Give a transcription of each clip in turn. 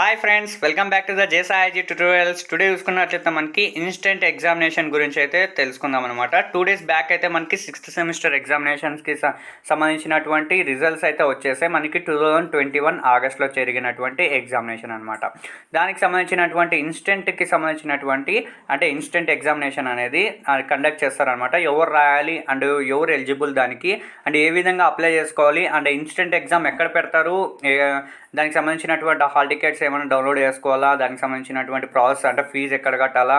Hi friends, welcome back to the జేసాఐజీ tutorials. Today చూసుకున్నట్లయితే మనకి ఇన్స్టెంట్ ఎగ్జామినేషన్ గురించి అయితే తెలుసుకుందాం అనమాట. 2 days బ్యాక్ అయితే మనకి 6th సెమిస్టర్ ఎగ్జామినేషన్స్కి సంబంధించినటువంటి రిజల్ట్స్ అయితే వచ్చేసాయి. మనకి 2021 ఆగస్ట్లో జరిగినటువంటి ఎగ్జామినేషన్ అనమాట. దానికి సంబంధించినటువంటి ఇన్స్టెంట్కి సంబంధించినటువంటి ఇన్స్టెంట్ ఎగ్జామినేషన్ అనేది కండక్ట్ చేస్తారనమాట. ఎవరు రాయాలి అండ్ ఎవరు ఎలిజిబుల్ దానికి అండ్ ఏ విధంగా అప్లై చేసుకోవాలి అండ్ ఇన్స్టెంట్ ఎగ్జామ్ ఎక్కడ పెడతారు, దానికి సంబంధించినటువంటి హాల్ టికెట్స్ ఏమైనా డౌన్లోడ్ చేసుకోవాలా, దానికి సంబంధించినటువంటి ప్రాసెస్ అంటే ఫీజు ఎక్కడ కట్టాలా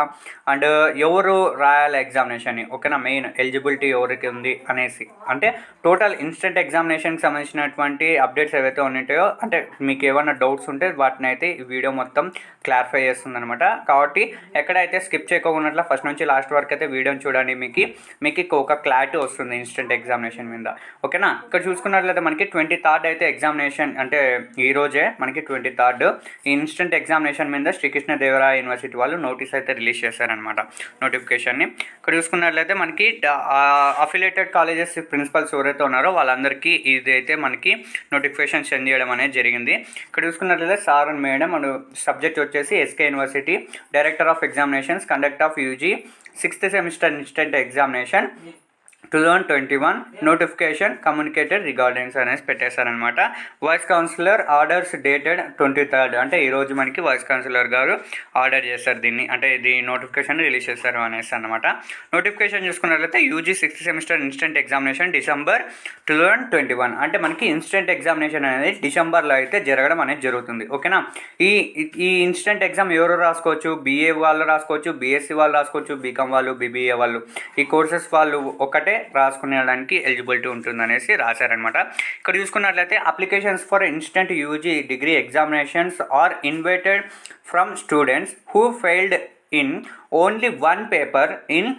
అండ్ ఎవరు రాయాలి ఎగ్జామినేషన్ని, ఓకేనా, మెయిన్ ఎలిజిబిలిటీ ఎవరికి ఉంది అనేసి అంటే టోటల్ ఇన్స్టెంట్ ఎగ్జామినేషన్కి సంబంధించినటువంటి అప్డేట్స్ ఏవైతే ఉన్నాయో అంటే మీకు ఏమైనా డౌట్స్ ఉంటే వాటిని అయితే ఈ వీడియో మొత్తం క్లారిఫై చేస్తుంది అనమాట. కాబట్టి ఎక్కడైతే స్కిప్ చేయకుండా ఫస్ట్ నుంచి లాస్ట్ వరకు అయితే వీడియోని చూడండి, మీకు ఒక క్లారిటీ వస్తుంది ఇన్స్టెంట్ ఎగ్జామినేషన్ మీద, ఓకేనా. ఇక్కడ చూసుకున్నట్లయితే మనకి 23rd అయితే ఎగ్జామినేషన్ అంటే ఈరోజే మనకి 23rd ఇన్స్టెంట్ ఎగ్జామినేషన్ మీద శ్రీకృష్ణదేవరాయ యూనివర్సిటీ వాళ్ళు నోటీస్ అయితే రిలీజ్ చేశారనమాట, నోటిఫికేషన్ని. ఇక్కడ చూసుకున్నట్లయితే మనకి అఫిలియేటెడ్ కాలేజెస్ ప్రిన్సిపల్స్ ఎవరైతే ఉన్నారో వాళ్ళందరికీ ఇదైతే మనకి నోటిఫికేషన్ సెండ్ చేయడం అనేది జరిగింది. ఇక్కడ చూసుకున్నట్లయితే sir and madam and subject వచ్చేసి SK university director of examinations conduct of UG 6th semester instant examination 2021 notification communicated regardings అనేసి పెట్టేశారనమాట. Vice councillor orders dated 23rd అంటే ఈరోజు మనకి వైస్ కౌన్సిలర్ గారు ఆర్డర్ చేస్తారు దీన్ని, అంటే ఇది నోటిఫికేషన్ రిలీజ్ చేస్తారు అనేసి అనమాట. నోటిఫికేషన్ చూసుకున్నట్లయితే UG 6th semester instant examination December 2021 అంటే మనకి ఇన్స్టెంట్ ఎగ్జామినేషన్ అనేది డిసెంబర్లో అయితే జరగడం అనేది జరుగుతుంది, ఓకేనా. ఈ ఇన్స్టెంట్ ఎగ్జామ్ ఎవరు రాసుకోవచ్చు, బీఏ వాళ్ళు రాసుకోవచ్చు, బీఎస్సీ వాళ్ళు రాసుకోవచ్చు, బీకామ్ వాళ్ళు, బీబీఏ వాళ్ళు, ఈ కోర్సెస్ వాళ్ళు ఒకటే రాసుకునేడానికి ఎలిజిబిలిటీ ఉంటుందనేసి రాశారనమాట. ఇక్కడ చూసుకున్నట్లయితే applications for instant UG degree examinations are invited from students who failed in only one paper in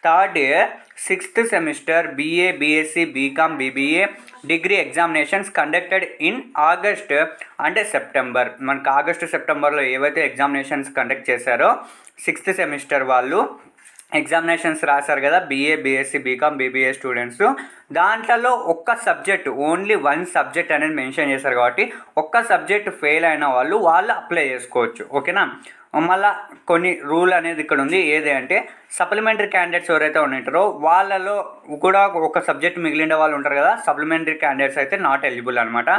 third year 6th semester BA, BSc, BCom, BBA degree examinations conducted in August అంటే September. మనకు August సెప్టెంబర్లో ఏవైతే examinations conduct చేశారో 6th semester వాళ్ళు examinations రాశారు కదా, BA, BSc, BCom, BBA students, దాంట్లో ఒక్క సబ్జెక్ట్ ఓన్లీ వన్ సబ్జెక్ట్ అనేది మెన్షన్ చేశారు కాబట్టి ఒక్క సబ్జెక్ట్ ఫెయిల్ అయిన వాళ్ళు అప్లై చేసుకోవచ్చు, ఓకేనా. మళ్ళీ కొన్ని రూల్ అనేది ఇక్కడ ఉంది, ఏది అంటే సప్లిమెంటరీ క్యాండిడేట్స్ ఎవరైతే ఉంటారో వాళ్ళలో కూడా ఒక సబ్జెక్ట్ మిగిలిన వాళ్ళు ఉంటారు కదా, సప్లిమెంటరీ క్యాండిడేట్స్ అయితే నాట్ ఎలిజిబుల్ అనమాట.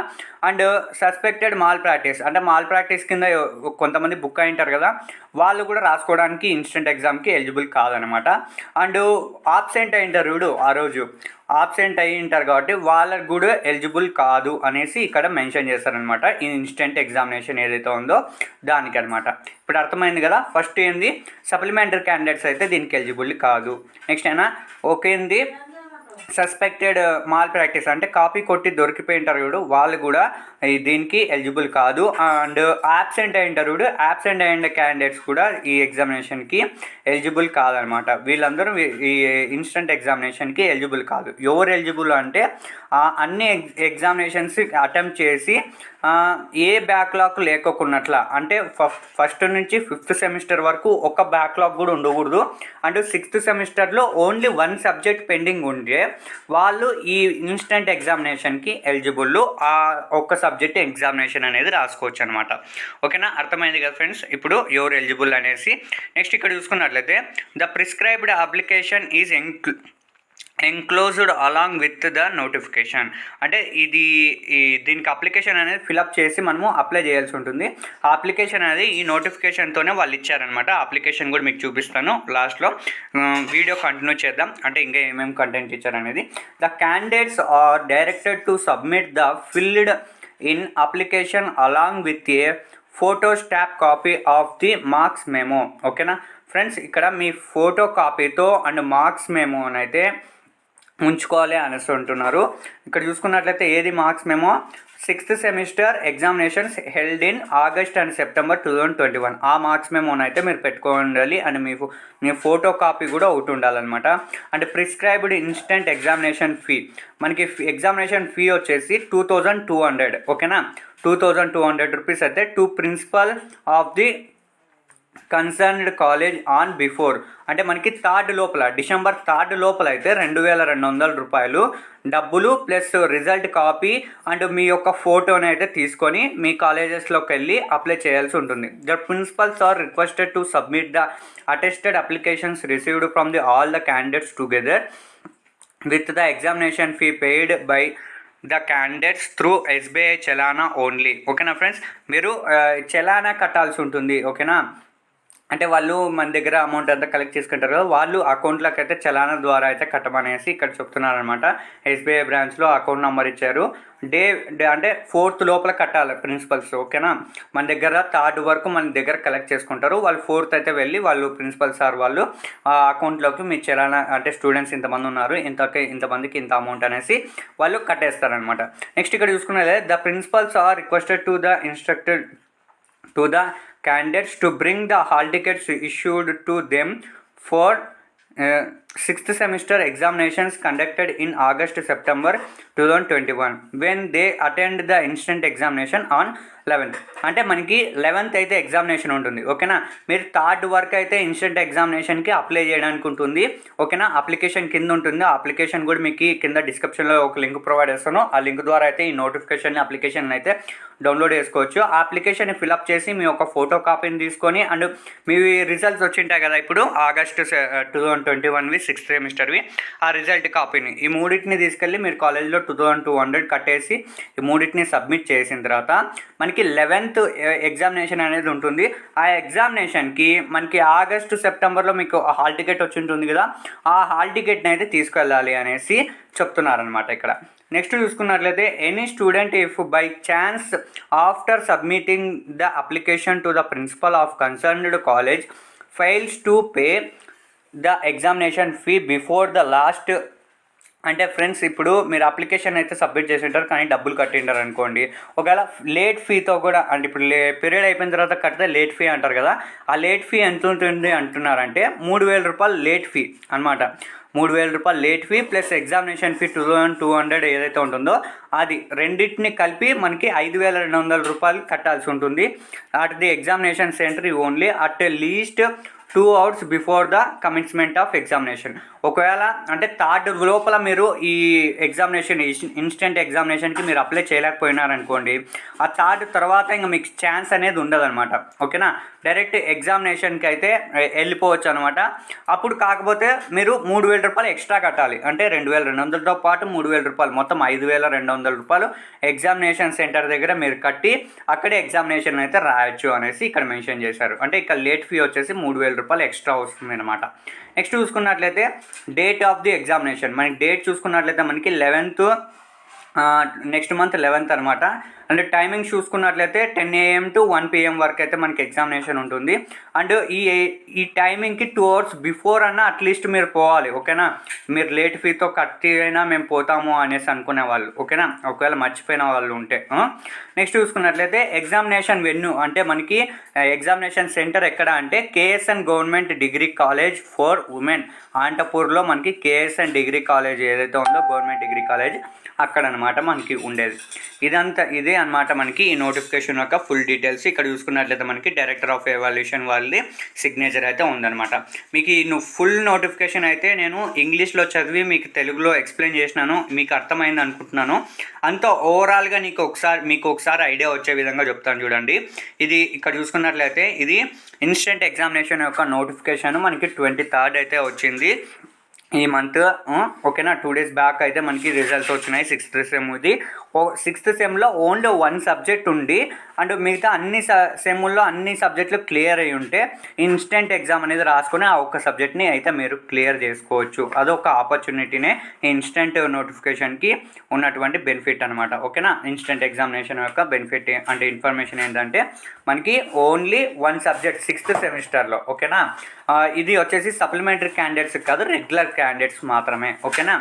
అండ్ సస్పెక్టెడ్ మాల్ ప్రాక్టీస్ అంటే మాల్ ప్రాక్టీస్ కింద కొంతమంది బుక్ అయి ఉంటారు కదా, వాళ్ళు కూడా రాసుకోవడానికి ఇన్స్టెంట్ ఎగ్జామ్కి ఎలిజిబుల్ కాదనమాట. అండ్ ఆబ్సెంట్ అయి ఉంటారు ఆ రోజు ఆబ్సెంట్ అయ్యి ఉంటారు కాబట్టి వాళ్ళకు కూడా ఎలిజిబుల్ కాదు అనేసి ఇక్కడ మెన్షన్ చేస్తారనమాట. ఈ ఇన్స్టెంట్ ఎగ్జామినేషన్ ఏదైతే ఉందో దానికి అనమాట. ఇప్పుడు అర్థమైంది కదా. ఫస్ట్ ఏంది, సప్లిమెంటరీ క్యాండిడేట్స్ అయితే దీనికి ఎలిజిబుల్ కాదు. నెక్స్ట్ అయినా ఓకేంది, సస్పెక్టెడ్ మాల్ ప్రాక్టీస్ అంటే కాపీ కొట్టి దొరికిపోయి ఉంటారు వాళ్ళు కూడా దీనికి ఎలిజిబుల్ కాదు. అండ్ యాబ్సెంట్ అయి ఉంటారు యాబ్సెంట్ అయిన క్యాండిడేట్స్ కూడా ఈ ఎగ్జామినేషన్కి ఎలిజిబుల్ కాదనమాట. వీళ్ళందరూ ఈ ఇన్స్టెంట్ ఎగ్జామినేషన్కి ఎలిజిబుల్ కాదు. ఎవరు ఎలిజిబుల్ అంటే అన్ని ఎగ్జామినేషన్స్ అటెంప్ట్ చేసి ఏ బ్యాక్లాగ్ లేకోకున్నట్ల అంటే ఫస్ట్ నుంచి 5th సెమిస్టర్ వరకు ఒక బ్యాక్లాగ్ కూడా ఉండకూడదు. అండ్ 6th సెమిస్టర్లో ఓన్లీ వన్ సబ్జెక్ట్ పెండింగ్ ఉంటే వాళ్ళు ఈ ఇన్స్టెంట్ ఎగ్జామినేషన్కి ఎలిజిబుల్, ఆ ఒక్క సబ్జెక్ట్ ఎగ్జామినేషన్ అనేది రాసుకోవచ్చు అనమాట, ఓకేనా. అర్థమైంది కదా ఫ్రెండ్స్ ఇప్పుడు ఎవరు ఎలిజిబుల్ అనేసి. నెక్స్ట్ ఇక్కడ చూసుకున్నట్లయితే the prescribed application is enclosed along with the notification అంటే దీనికి అప్లికేషన్ అనేది ఫిలప్ చేసి మనము అప్లై చేయాల్సి ఉంటుంది. ఆ అప్లికేషన్ అనేది ఈ నోటిఫికేషన్తోనే వాళ్ళు ఇచ్చారనమాట. అప్లికేషన్ కూడా మీకు చూపిస్తాను లాస్ట్లో. వీడియో కంటిన్యూ చేద్దాం అంటే ఇంకా ఏమేమి కంటెంట్ ఇచ్చారనేది. The candidates are directed to submit the filled in application along with a photostat copy of the marks memo, ఓకేనా ఫ్రెండ్స్. ఇక్కడ మీ ఫోటో కాపీతో అండ్ మార్క్స్ మెమోనైతే ఉంచుకోవాలి అనేసి ఉంటున్నారు. ఇక్కడ చూసుకున్నట్లయితే ఏది marks memo, 6th semester examinations held in August and September 2021 ఆ మార్క్స్ మెమోనైతే మీరు పెట్టుకోవాలి. అండ్ మీ ఫోటో కాపీ కూడా ఒకటి ఉండాలన్నమాట. And prescribed instant examination fee మనకి ఎగ్జామినేషన్ ఫీ వచ్చేసి 2200, ఓకేనా. 2200 రూపీస్ అయితే to principal of the concerned college on before, అంటే మనకి థర్డ్ లోపల, డిసెంబర్ థర్డ్ లోపల అయితే 2200 రూపాయలు డబ్బులు ప్లస్ రిజల్ట్ కాపీ అండ్ మీ యొక్క ఫోటోని అయితే తీసుకొని మీ కాలేజెస్లోకి వెళ్ళి అప్లై చేయాల్సి ఉంటుంది. The principals are requested to submit the attested applications received from the all the candidates together with the examination fee paid by the candidates through SBI challan only. ఓకేనా friends, మీరు చలానా కట్టాల్సి ఉంటుంది. ఓకేనా, అంటే వాళ్ళు మన దగ్గర అమౌంట్ అంతా కలెక్ట్ చేసుకుంటారు కదా, వాళ్ళు అకౌంట్లోకి అయితే చలానా ద్వారా అయితే కట్టమనేసి ఇక్కడ చెప్తున్నారు అనమాట. ఎస్బీఐ బ్రాంచ్లో అకౌంట్ నెంబర్ ఇచ్చారు. డే అంటే 4th లోపల కట్టాలి ప్రిన్సిపల్స్. ఓకేనా, మన దగ్గర 3rd వరకు మన దగ్గర కలెక్ట్ చేసుకుంటారు. వాళ్ళు 4th అయితే వెళ్ళి వాళ్ళు ప్రిన్సిపల్ సార్ వాళ్ళు ఆ అకౌంట్లోకి మీ చలానా, అంటే స్టూడెంట్స్ ఇంతమంది ఉన్నారు, ఇంతమందికి ఇంత అమౌంట్ అనేసి వాళ్ళు కట్టేస్తారనమాట. నెక్స్ట్ ఇక్కడ చూసుకున్నట్లయితే the principals are requested to the instructed to the candidates to bring the hall tickets issued to them for 6th semester examinations conducted in August-September 2021 when they attend the instant examination on 11th. అంటే మనకి 11th అయితే examination ఉంటుంది. ఓకేనా, మీరు 3rd వరకు అయితే instant ఎగ్జామినేషన్కి apply చేయడానికి ఉంటుంది. ఓకేనా, అప్లికేషన్ కింద ఉంటుంది. ఆ అప్లికేషన్ కూడా మీకు కింద డిస్క్రిప్షన్లో ఒక లింక్ ప్రొవైడ్ చేస్తాను. ఆ లింక్ ద్వారా అయితే ఈ నోటిఫికేషన్ అప్లికేషన్ అయితే డౌన్లోడ్ చేసుకోవచ్చు. ఆ అప్లికేషన్ ఫిల్అప్ చేసి మీ ఒక ఫోటో కాపీని తీసుకొని అండ్ మీ రిజల్ట్స్ వచ్చింటాయి కదా ఇప్పుడు ఆగస్టు 2021వి 6th సెమిస్టర్వి, ఆ రిజల్ట్ కాపీని ఈ మూడింటిని తీసుకెళ్ళి మీరు కాలేజ్లో 2200 కట్టేసి ఈ మూడింటిని సబ్మిట్ చేసిన తర్వాత మనకి 11th ఎగ్జామినేషన్ అనేది ఉంటుంది. ఆ ఎగ్జామినేషన్కి మనకి సెప్టెంబర్లో మీకు హాల్ టికెట్ వచ్చి ఉంటుంది కదా, ఆ హాల్ టికెట్ని అయితే తీసుకెళ్ళాలి అనేసి చెప్తున్నారనమాట ఇక్కడ. నెక్స్ట్ చూసుకున్నట్లయితే any student if by chance after submitting the application to the principal of concerned college fails to pay the examination fee before the last, అంటే ఫ్రెండ్స్ ఇప్పుడు మీరు అప్లికేషన్ అయితే సబ్మిట్ చేసి ఉంటారు కానీ డబ్బులు కట్టింటారు అనుకోండి, ఒకవేళ లేట్ ఫీతో కూడా, అంటే ఇప్పుడు పీరియడ్ అయిపోయిన తర్వాత కడితే లేట్ ఫీ అంటారు కదా, ఆ లేట్ ఫీ ఎంత ఉంటుంది అంటున్నారంటే 3000 రూపాయలు లేట్ ఫీ అనమాట. 3000 రూపాయలు late fee plus examination fee 2200 ఏదైతే ఉంటుందో అది రెండింటిని కలిపి మనకి 5200 రూపాయలు కట్టాల్సి ఉంటుంది. At the examination centre only at least 2 hours before the కమిన్స్మెంట్ of examination. ఒకవేళ అంటే 3rd లోపల మీరు ఈ ఎగ్జామినేషన్ ఇన్స్టెంట్ ఎగ్జామినేషన్కి మీరు అప్లై చేయలేకపోయినారనుకోండి, ఆ 3rd తర్వాత ఇంకా మీకు ఛాన్స్ అనేది ఉండదన్నమాట. ఓకేనా, డైరెక్ట్ ఎగ్జామినేషన్కి అయితే వెళ్ళిపోవచ్చు అనమాట. అప్పుడు కాకపోతే మీరు 3000 రూపాయలు ఎక్స్ట్రా కట్టాలి, అంటే 2200తో పాటు 3000 రూపాయలు, మొత్తం 5200 రూపాయలు ఎగ్జామినేషన్ సెంటర్ దగ్గర మీరు కట్టి అక్కడే ఎగ్జామినేషన్ అయితే రాయొచ్చు అనేసి ఇక్కడ మెన్షన్ చేశారు. అంటే ఇక్కడ లేట్ ఫీ వచ్చేసి 3000 రూపాయలు ఎక్స్ట్రా వస్తుంది అనమాట. నెక్స్ట్ చూసుకున్నట్లయితే డేట్ ఆఫ్ ది ఎగ్జామినేషన్, మనకి డేట్ చూసుకున్నట్లయితే మనకి 11th నెక్స్ట్ మంత్ 11th అనమాట. అండ్ టైమింగ్ చూసుకున్నట్లయితే 10 AM to 1 PM వరకు అయితే మనకి ఎగ్జామినేషన్ ఉంటుంది. అండ్ ఈ టైమింగ్కి 2 hours బిఫోర్ అన్న అట్లీస్ట్ మీరు పోవాలి. ఓకేనా, మీరు లేట్ ఫీతో కట్టి అయినా మేము పోతాము అనేసి అనుకునే వాళ్ళు, ఓకేనా, ఒకవేళ మర్చిపోయిన వాళ్ళు ఉంటే. నెక్స్ట్ చూసుకున్నట్లయితే ఎగ్జామినేషన్ వెన్యూ, అంటే మనకి ఎగ్జామినేషన్ సెంటర్ ఎక్కడ అంటే KSN government degree college for women ఆంటపూర్లో మనకి KSN డిగ్రీ కాలేజ్ ఏదైతే ఉందో గవర్నమెంట్ డిగ్రీ కాలేజ్ అక్కడ అనమాట మనకి ఉండేది. ఇదే అనమాట మనకి ఈ నోటిఫికేషన్ యొక్క ఫుల్ డీటెయిల్స్. ఇక్కడ చూసుకున్నట్లయితే మనకి డైరెక్టర్ ఆఫ్ ఎవాల్యుయేషన్ వాళ్ళది సిగ్నేచర్ అయితే ఉందన్నమాట. మీకు ఈ ఫుల్ నోటిఫికేషన్ అయితే నేను ఇంగ్లీష్లో చదివి మీకు తెలుగులో ఎక్స్ప్లెయిన్ చేసినాను, మీకు అర్థమైంది అనుకుంటున్నాను. అంతా ఓవరాల్గా మీకు ఒకసారి ఐడియా వచ్చే విధంగా చెప్తాను చూడండి. ఇది ఇక్కడ చూసుకున్నట్లయితే ఇది ఇన్స్టెంట్ ఎగ్జామినేషన్ యొక్క నోటిఫికేషన్ మనకి 23rd అయితే వచ్చింది ఈ మంత్. ఓకేనా, 2 days బ్యాక్ అయితే మనకి రిజల్ట్స్ వచ్చినాయి 6th సెమ్. ఇది 6th సెమ్లో ఓన్లీ 1 సబ్జెక్ట్ ఉండి అండ్ మిగతా అన్ని సెమ్ముల్లో అన్ని సబ్జెక్టులు క్లియర్ అయ్యి ఉంటే ఇన్స్టెంట్ ఎగ్జామ్ అనేది రాసుకొని ఆ ఒక్క సబ్జెక్ట్ని అయితే మీరు క్లియర్ చేసుకోవచ్చు. అదొక ఆపర్చునిటీనే ఇన్స్టెంట్ నోటిఫికేషన్కి ఉన్నటువంటి బెనిఫిట్ అనమాట. ఓకేనా, ఇన్స్టెంట్ ఎగ్జామినేషన్ యొక్క బెనిఫిట్ అంటే ఇన్ఫర్మేషన్ ఏంటంటే మనకి ఓన్లీ 1 సబ్జెక్ట్ 6th సెమిస్టర్లో. ఓకేనా, ఇది వచ్చేసి సప్లిమెంటరీ క్యాండిడేట్స్ కాదు, రెగ్యులర్ క్యాండిడేట్స్ మాత్రమే. ఓకేనా,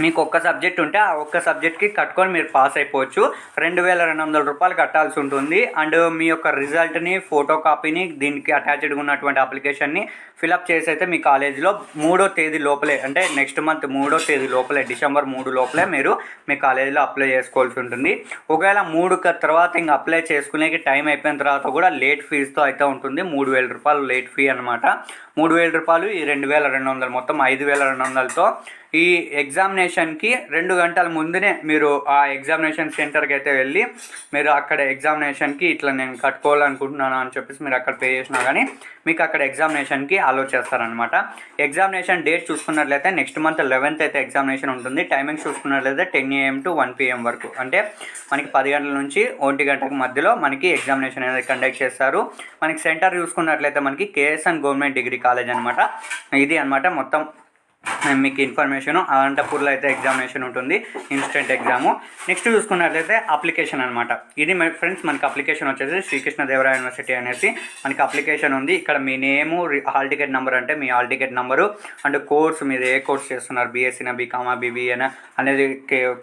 మీకు ఒక్క సబ్జెక్ట్ ఉంటే ఆ ఒక్క సబ్జెక్ట్కి కట్టుకొని మీరు పాస్ అయిపోవచ్చు. 2200 రూపాయలు కట్టాల్సి ఉంటుంది. అండ్ మీ యొక్క రిజల్ట్ని, ఫోటో కాపీని, దీనికి అటాచ్డ్గా ఉన్నటువంటి అప్లికేషన్ని ఫిలప్ చేసి అయితే మీ కాలేజీలో 3వ తేదీ లోపలే, అంటే నెక్స్ట్ మంత్ 3వ తేదీ లోపలే, డిసెంబర్ 3 లోపలే మీరు మీ కాలేజీలో అప్లై చేసుకోవాల్సి ఉంటుంది. ఒకవేళ 3 తర్వాత ఇంకా అప్లై చేసుకునేకి టైం అయిపోయిన తర్వాత కూడా లేట్ ఫీజుతో అయితే ఉంటుంది. 3000 రూపాయలు లేట్ ఫీ అనమాట. 3000 రూపాయలు, ఈ 2200, మొత్తం 5200తో ఈ ఎగ్జామినేషన్కి 2 గంటల ముందునే మీరు ఆ ఎగ్జామినేషన్ సెంటర్కి అయితే వెళ్ళి మీరు అక్కడ ఎగ్జామినేషన్కి ఇట్లా నేను కట్టుకోవాలనుకుంటున్నాను అని చెప్పేసి మీరు అక్కడ పే చేసినా కానీ మీకు అక్కడ ఎగ్జామినేషన్కి అలో చేస్తారనమాట. ఎగ్జామినేషన్ డేట్ చూసుకున్నట్లయితే నెక్స్ట్ మంత్ 11th అయితే ఎగ్జామినేషన్ ఉంటుంది. టైమింగ్స్ చూసుకున్నట్లయితే 10 AM to 1 PM వరకు, అంటే మనకి 10 గంటల నుంచి 1 గంటకు మధ్యలో మనకి ఎగ్జామినేషన్ అనేది కండక్ట్ చేస్తారు. మనకి సెంటర్ చూసుకున్నట్లయితే మనకి KSN గవర్నమెంట్ డిగ్రీ కాలేజ్ అనమాట. ఇది అనమాట మొత్తం మీకు ఇన్ఫర్మేషన్. అనంతపూర్లో అయితే ఎగ్జామినేషన్ ఉంటుంది, ఇన్స్టెంట్ ఎగ్జాము. నెక్స్ట్ చూసుకున్నట్లయితే అప్లికేషన్ అనమాట. ఇది ఫ్రెండ్స్ మనకి అప్లికేషన్ వచ్చేసి శ్రీకృష్ణదేవరాయ యూనివర్సిటీ అనేసి మనకి అప్లికేషన్ ఉంది. ఇక్కడ మీ నేము, హాల్ టికెట్ నెంబర్ అంటే మీ hall ticket number, and course మీరు ఏ కోర్స్ చేస్తున్నారు, బీఎస్సీనా, బీకామా, బీబీఏనా అనేది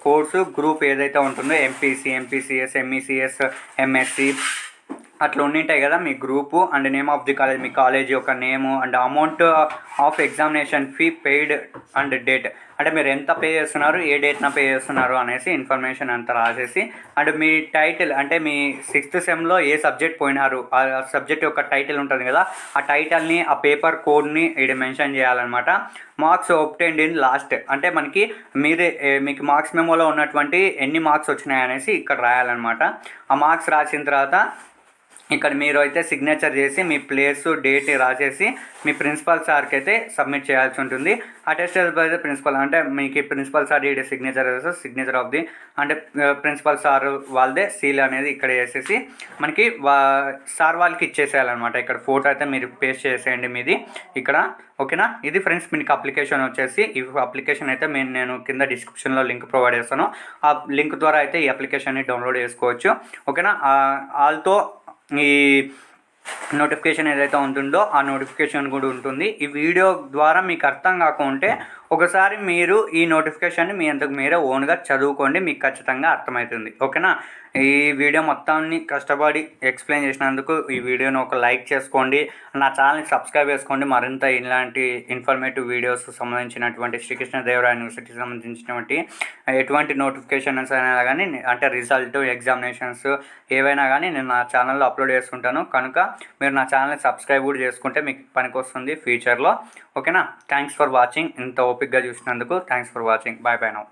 కోర్సు, గ్రూప్ ఏదైతే ఉంటుందో MPC, MPCS, MECS, MSc అట్లా ఉండింటాయి కదా మీ group, and name of the college, మీ కాలేజ్ యొక్క name, and amount of examination fee paid and date, అంటే మీరు ఎంత పే చేస్తున్నారు, ఏ డేట్న పే చేస్తున్నారు అనేసి ఇన్ఫర్మేషన్ అంతా రాసేసి, అండ్ మీ టైటిల్ అంటే మీ 6th సెమ్లో ఏ సబ్జెక్ట్ పోయినారు ఆ సబ్జెక్ట్ యొక్క టైటిల్ ఉంటుంది కదా, ఆ టైటిల్ని, ఆ పేపర్ కోడ్ని ఇక్కడ మెన్షన్ చేయాలన్నమాట. మార్క్స్ ఒబ్టైన్డ్ ఇన్ లాస్ట్, అంటే మనకి మీకు మార్క్స్ మెమోలో ఉన్నటువంటి ఎన్ని మార్క్స్ వచ్చినాయి అనేసి ఇక్కడ రాయాలన్నమాట. ఆ మార్క్స్ రాసిన తర్వాత ఇక్కడ మీరు అయితే సిగ్నేచర్ చేసి మీ ప్లేసు, డేట్ రాసేసి మీ ప్రిన్సిపల్ సార్కి అయితే సబ్మిట్ చేయాల్సి ఉంటుంది. అటెస్టెడ్ బై ద ప్రిన్సిపల్, అంటే మీకు ప్రిన్సిపల్ సార్ ఈ సిగ్నేచర్ వేస్తే సిగ్నేచర్ ఆఫ్ ది, అంటే ప్రిన్సిపల్ సార్ వాళ్ళదే సీల్ అనేది ఇక్కడ వేసేసి మనకి సార్ వాళ్ళకి ఇచ్చేసేయాలన్నమాట. ఇక్కడ ఫోటో అయితే మీరు పేస్ట్ చేసేయండి మీది ఇక్కడ, ఓకేనా. ఇది ఫ్రెండ్స్ మీకు అప్లికేషన్ వచ్చేసి, ఈ అప్లికేషన్ అయితే నేను కింద డిస్క్రిప్షన్లో లింక్ ప్రొవైడ్ చేస్తాను. ఆ లింక్ ద్వారా అయితే ఈ అప్లికేషన్ని డౌన్లోడ్ చేసుకోవచ్చు, ఓకేనా. వాళ్ళతో ఈ నోటిఫికేషన్ ఏదైతే ఉంటుందో ఆ నోటిఫికేషన్ కూడా ఉంటుంది. ఈ వీడియో ద్వారా మీకు అర్థం కాకుంటే ఒకసారి మీరు ఈ నోటిఫికేషన్ని మీ అంతకు మీరే ఓన్గా చదువుకోండి, మీకు ఖచ్చితంగా అర్థమవుతుంది, ఓకేనా. ఈ వీడియో మొత్తాన్ని కష్టపడి ఎక్స్ప్లెయిన్ చేసినందుకు ఈ వీడియోని ఒక లైక్ చేసుకోండి, నా ఛానల్ని సబ్స్క్రైబ్ చేసుకోండి. మరింత ఇలాంటి ఇన్ఫర్మేటివ్ వీడియోస్ సంబంధించినటువంటి శ్రీకృష్ణదేవరాయ యూనివర్సిటీకి సంబంధించినటువంటి ఎటువంటి నోటిఫికేషన్స్ అయినా కానీ, అంటే రిజల్ట్, ఎగ్జామినేషన్స్ ఏవైనా కానీ నేను నా ఛానల్లో అప్లోడ్ చేసుకుంటాను. కనుక మీరు నా ఛానల్ని సబ్స్క్రైబ్ కూడా చేసుకుంటే మీకు పనికొస్తుంది ఫ్యూచర్లో, ఓకేనా. Thanks for watching. ఇంత ఓపిక్గా చూసినందుకు thanks for watching. Bye now.